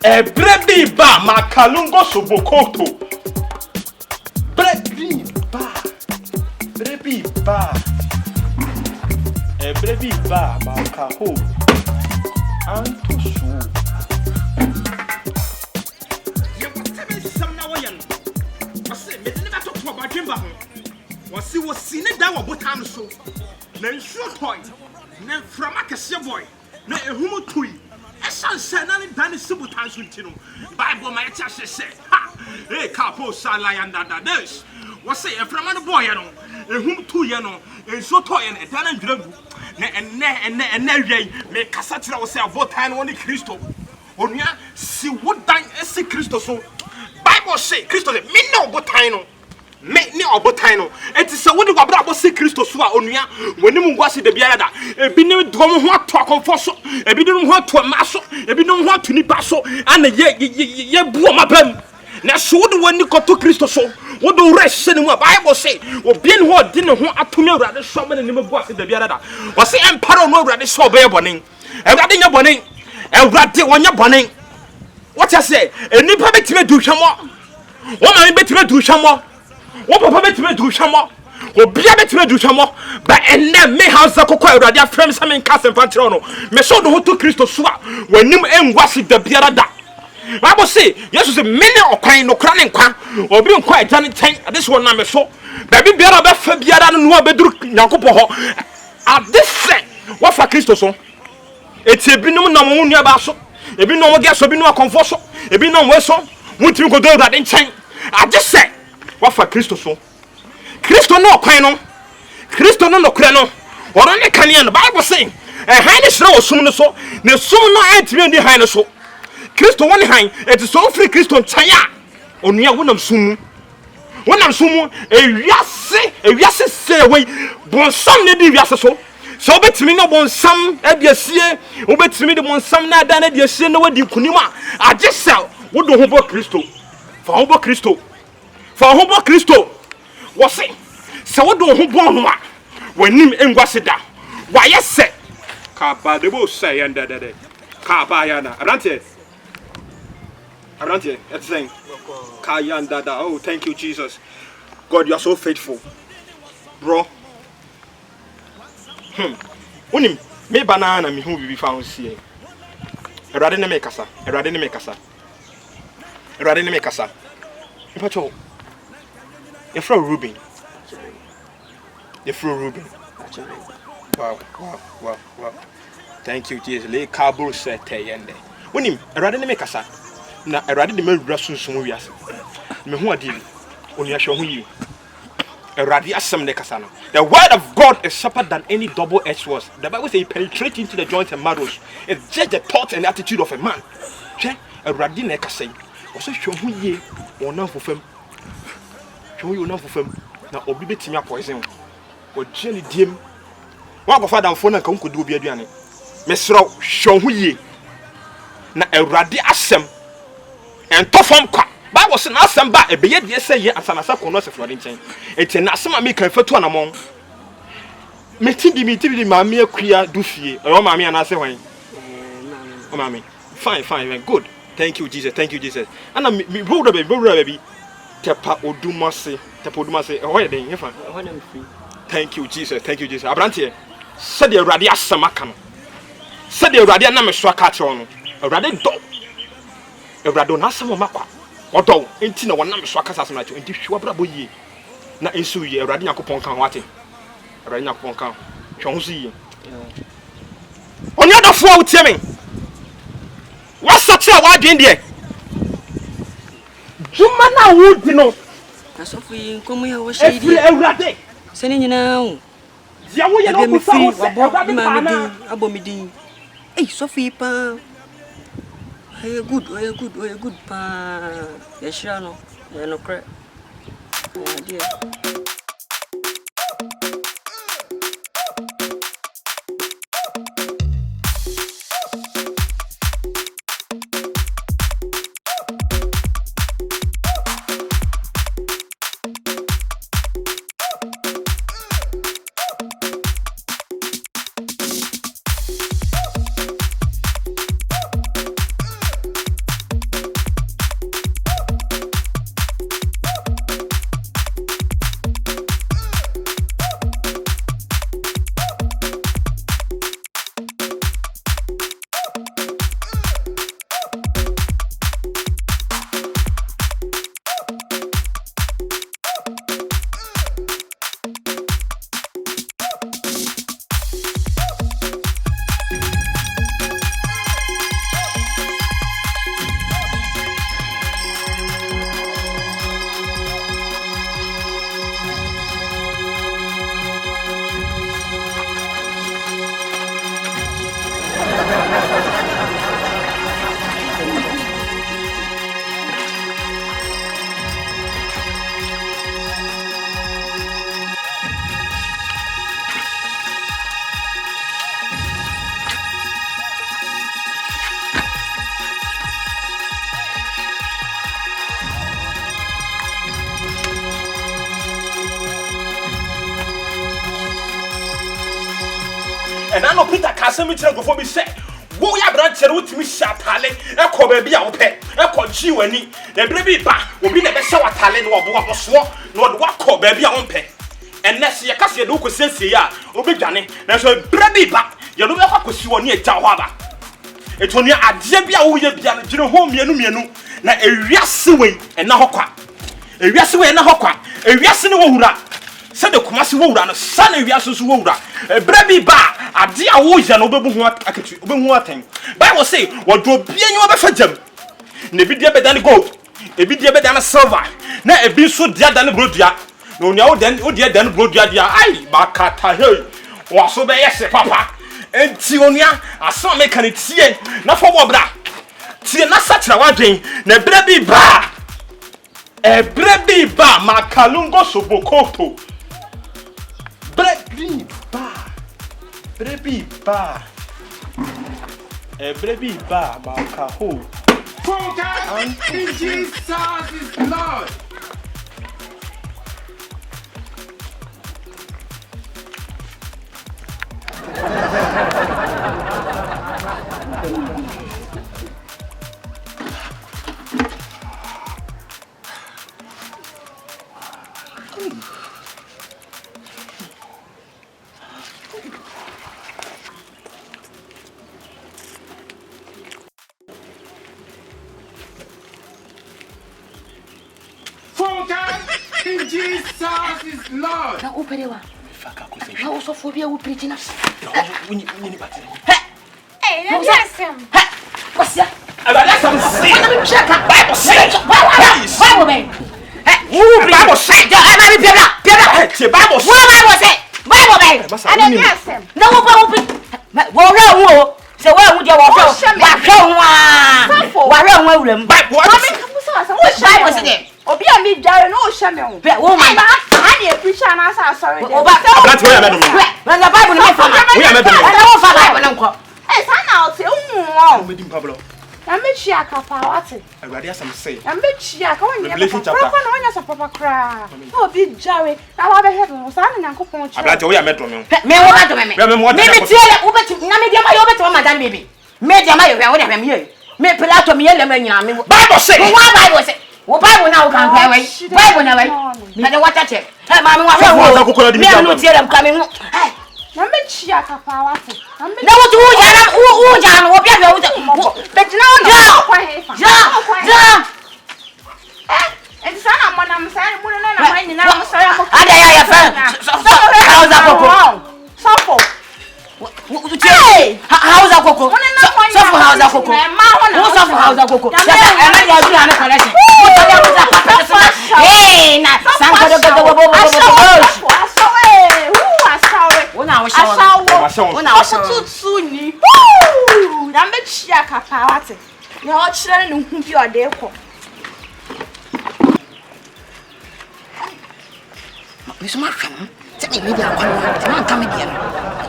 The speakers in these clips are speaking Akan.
Brebi ba makalungo sobokoto. Brebi ba makaho. Antosu. You must tell me some now. I say, me never talk about Jimba. Was seen it down what time so. Then short point. Then from a cassia boy. No a human tree. A son said, none in Danny Subutan Sultino. Bible, my chassis said, ha! Eh, capo salayan that this. Was say a from a boy, a whom 2 years, and so toy and a dan and drug. And make Cassatra was a votan only Christo. Onya, see what dine as a Christo so. Bible say, Christo, me no botino. Me ni obotino. It is a wonder about say Christo swa onya when you was the biada. A binu drum what to a confoso, a binu what to a maso, a binu what to nipaso, and a ye boom up. Now, so when you got to Christo so, what do rest in what Bible say? Or being what didn't want to know rather someone in the was in the biada. Was the emperor no rather so bear bonning? And rather your bonning, and rather when you're bonning. What I say, a new public to do some more. What I bet to do some more. What Papa to do some more. Or be able to do some more. But and then may have the cocoa rather from some in Castle Patrono. Me so the to Christo swa when you and was it the biada. Bible say, yes, is a many or kind no cranning qua or being quite done tank at this one number so. Baby Biara Biara no bedroom Yakopo. At this set, what for Christo so? It's a binum no moon yabaso. A bin no gas, a bin no confoso, a bin no weso. Won't you go do that in tank? I just said, what for Christo so? Christo no quino, Christo no crano, or on the canyon, the Bible saying, a highness no soon so, no soon no entry in the highness so. Christo one hang, it is so free Christo Chaya. Only a one soon. When I'm soon, a yassi say away, bon some lady yasso. So bet me no bon some, Ebiasia, or bet me the one some not done at your sin over the Kunima. I just sell what do Hobo Christo for Hobo Christo for Hobo Christo. Was it? So what do Hobo when him and Wasida? Why, yes, say, Capa de Bo say, and that Cabayana, Arante. Arante, that's saying, Kayan Dada. Oh, thank you, Jesus. God, you are so faithful, bro. Unim, me banana, me who will be found seeing. A radin make us, a radin make us, a radin make us. Patrol, you're from Reuben. You're from Reuben. Wow. Thank you, Jesus. Lay Cabo set yende. Unim, a radin make us. Na erade de mawura sunsun wiase me ho ade oni ahwe ho yi erade asem ne kasa no. The word of God is sharper than any double-edged sword. The Bible says it penetrates into the joints and marrows. It's just the thought and the attitude of a man. Che erade ne kasa yi o so hwe ho yi wona fofam hwe ho fofam na obi betimi apoison o je ne diem wa go father fo na kan ko di obi aduane mesro hwe ho yi na erade asem and perform kwa Bible say na asem ba ebeye de say ye asanasa kono se flori nchen enti na asem ma kan fatu anamon meti di maami akua du fie o maami ana se hwan o maami fine good thank you Jesus ana me bro baby tepa odumase o ye den ye fa thank you Jesus abrante said the awurade asem aka no said the awurade na me so aka che ono awurade do Evrado na asem makwa odo enti na wona meso akasa asem na cho enti hwa brabo yie na ensu yie Evrado Yakopon kan wate Evrado Yakopon kan hwe ho so yie onya dofo a wotie me wasache a wadwen de juma na wudi no asofu yi nkomu ya wo shedi Evrado sene nyina wo dia wo ye no ku fa wo se Evrado pa na abomidin sofu yi pa Hey, good, pa. Yes, no crack. Dear. And I know Peter Casamitra before me say, wo ya branch with me shatale, e ko baby a wo pe, e ko ji wani, e brebi ba, obi na be se watale no obo wo so, no de wa ko baby a wo pe. And next year kase do ko sense ya, obi dwane, na so brebi ba, ye do be ko si woni e ja ho aba. Etonia ade bia wo ye bia no gire ho mienu na ewiase we e na hokwa. Ewiase we na hokwa. Ewiase ne wo hura. Se de komase wo hura no sa na ewiase so wo hura. Brebi ba ade a wo ye no obebu ho aketu, obehu aten. Bible say wo do bia nyi obefa jam. Na bi dia be dan gold, ebi dia be dan silver, na ebi so dia dan brodua. Na onia wo dia dan brodua dia ai bakata hey. Wo so be yese papa. Enti onia aso me kan tie na fo bo bra tie na satra wadwen na brebi ba makalungo sobokoto brebi ba makaho Focus in Jesus is Lord. Focus in Jesus is Lord. Na uperewa. Na usofobia upreaching us. Wini batiri. Hey, yes him. What's that? That's some sin. Bible say. Bible say. Bible say. And yes him. No so where would you walk out? Bible say. Obi a mi jare no hye me ho. Woman. I dey preach and answer sorry. That's where I'm at. When the Bible no for. We are medum. I don't for Bible nko. Eh sana o te hu. Medim Pablo. Na me chia kapa wate. Awurade asam say. Na me chia ka won Revelation ye chapter. papa na wonya so papa kra. Na obi jare na wa be head no sa na Nyankopon chi. Abrante we are medum. Me wo ba to me. Me tie le wo beti na me dia ma yo beti ma madan baby. Me dia ma yo hwe wo dia me ye. Me Pilato me ye le ma nyina me. Bible say. Wo Bible say. Wo Bible na wo kan kwa we. Bible na we. Na de water check. Hey mama wa wo. Me no tie le mka me hu. Hey. Na me chia kapa wate. Na wo tu wo ja no wo bia bia wo. But now kwa hefa. Ja. Eh sana mwana msari mwana na mwana na msari mo. Ada ya fa. Hauza koko. Sofo. Hey! Hauza koko. Sofo hauza koko. Wo sofo hauza koko. Ana ya bi ana connection. Hey, na sanko do. Wona wo shawo. Wona wo shawo. Tutu ni. Na me chia kapa wate. Ya o kire ne hu bi ode ko. Misuma hwam. Tell me dia kwano. Tell me come dia no.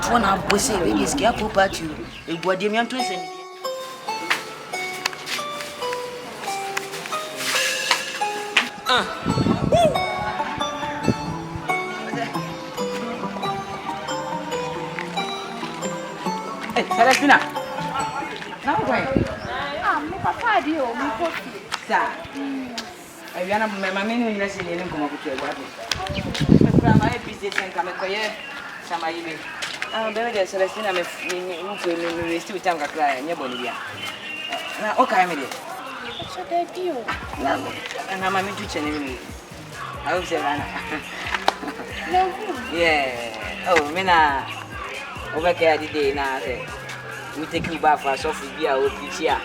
To na bosse we dey scare po party. Eguade mi anto nsem. Eh, Celestina. Na why? Me papa di o me kofi. Sa. Aviana mama me no nyina se ne nkomo kutu eguade. Grandma e busy sen kame koye sama yibe. Bebe de Celestina me still with time kakra nye Bolivia. Na o kai me de. So dey di o. Na mama tu chene me. I hope say Rana. No. Yeah. Oh, me na over care the day na say. We take you back for so free bia o pichia.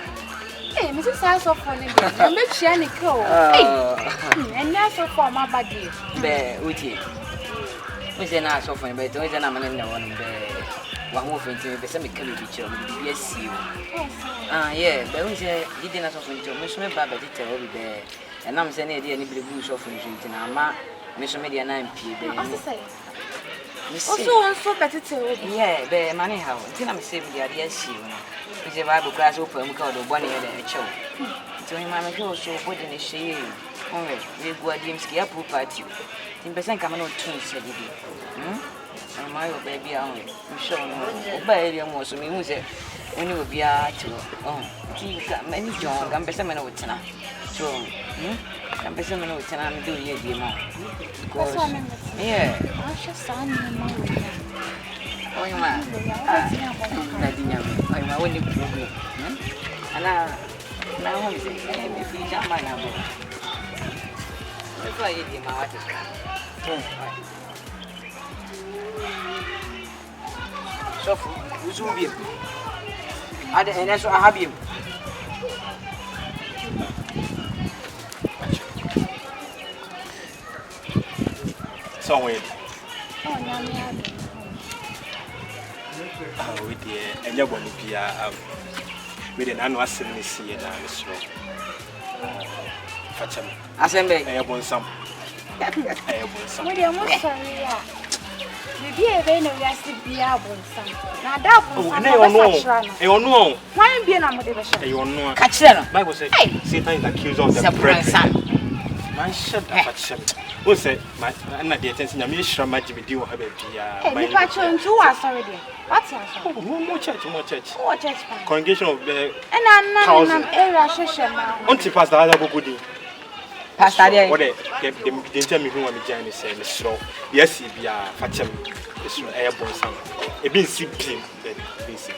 Eh, me say so for ni dey. Na me chia ni ko. Eh. Enya so for my body. Be uti. We say na so for ni be to we say na man na won be. Wa ho fenti be say me kan bi chiro me bi asi. Yeah, but we say did na so for ni me so me ba be tete o be. And I'm saying idea ni blebu so for ni na ma me so me dia na mpi be. Also petite o. Yeah, be money how. Tina me say dia dia asi. We say Bible class open mu ka do bone here dey chew. So him am go so body ni shey. Onwe we go adim ski up party. Tim person come no tun say di. my baby, I'm sure. Obey your most of me, who's it? When you will be out to, many John, I'm Besseman with Tina. So, I'm Besseman with Tina, I'm doing it, dear mom. Yeah. I should sign you. Oh, you man. I'm only problem. And now I'm saying, if you jump my number. That's why you did my wife. So, who's will be? And that's what I have you. So, wait. Oh, yeah. We did, and you're going to be with an annual series here. Assembly. I have one some. What are you sorry? Maybe a vein of Yassi be able some. Now, that you know, why be an motivation? you know, Catch them. Bible says, Satan is accused of the Son. Man, shut up, who said, my attention, I'm sure my Jimmy do have Hey, patron, 2 hours already. What's that? more church. What church? Congregation of the And I'm not area session now. Auntie Pastor Other Goody. Pastor, What they tell me who I'm Johnny saying is slow. Yes, he be a fatchem, it's airborne sound. A been simply, basic.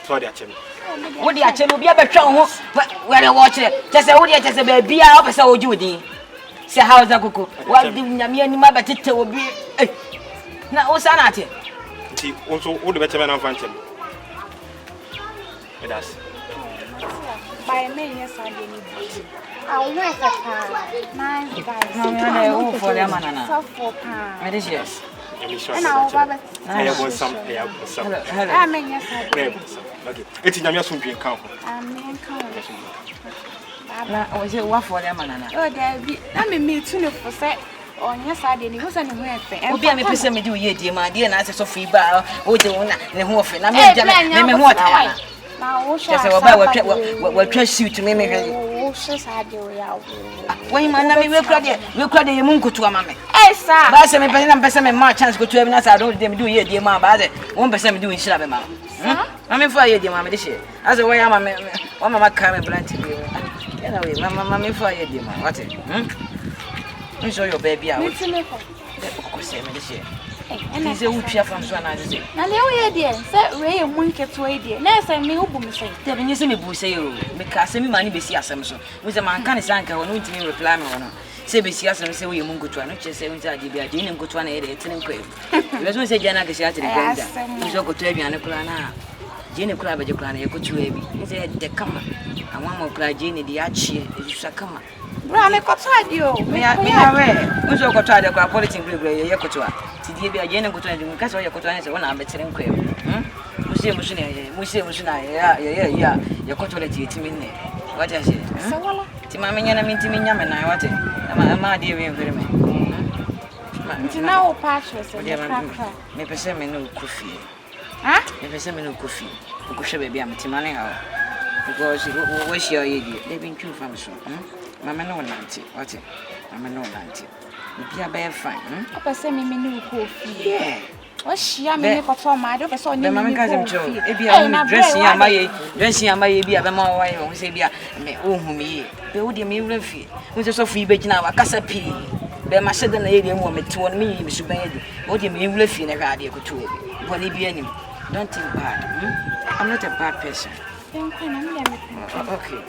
Sorry, what the actual will be a better where I watch it. Just a woody, just a baby, I'll be so Judy. Say, how's that cocoa? What did you my better will be? Now, what's that? Also, all the better men of Phantom. With us. By me, yes, I didn't. I'll wear the car. Nice guys. No, for them, Anna. So for pounds. Medicious. And I'll I have one some. I mean, yes, I do. Okay, it's in your soon being count. I mean, Was it what for them, Anna? oh, there be. I mean, me too, for set. On yes, I didn't. Who's anywhere? I'll be a person with you, dear, my dear, and I said, Sophie Bar, or the one, and the whole thing. I mean, what? Now, we'll trust you to me. Why, my name will cry the moon to a mammy. Eh, sir. But some person my chance go to have us. I don't them do here, dear mamma, but 1% doing Shabama. I'm in for you, dear mamma, this year. As a way, I'm a mamma coming blunt to you. Anyway, mamma, for you, dear mamma. What it? You show your baby out. What's the name? This year. And he's a whoopia from Swan. Now, the idea, set Ray and Monkey to idea. Nurse and me, who say, Devin, you see me, boo, say you, because me money be see us some. With a man can is anchor when we reply me on. Say, be see us and say, we won't go to an just say, I didn't go to an 8 and quail. You don't say, Jana, the shattered. You go to Abby and a crana. Jenny cried, but you clan, you go to Abby. He said, the come. And one more cry, Jenny, the archie, is a come. Run, I got you. Me, I was over to the politics, you go to Did be a Jenny go to him because you go to answer when I'm better than quail. We say, yeah, you're going to let you to me. What I say? To my man, I mean to me, and I want it. My dear, very much. Now, Patches, maybe send me no coffee. Maybe send me no coffee. You could show baby, I'm Timani out because what's your idea? They've been too from so. Mamma no 90. What it? Mamma no 90. Be a bear fine. Papa send me new coffee. Yeah. What's she? I mean, I saw my daughter, so Mamma cousin Joe. If you are dressing my baby, I'm more wife, or say, me, oh, me, build your mirror fee. With a Sophie Bacon, our Cassapi. There must send an alien woman to me, Mr. Baby. What do you mean, live in a radio to it? What if you any? Don't think bad. I'm not a bad person. Okay.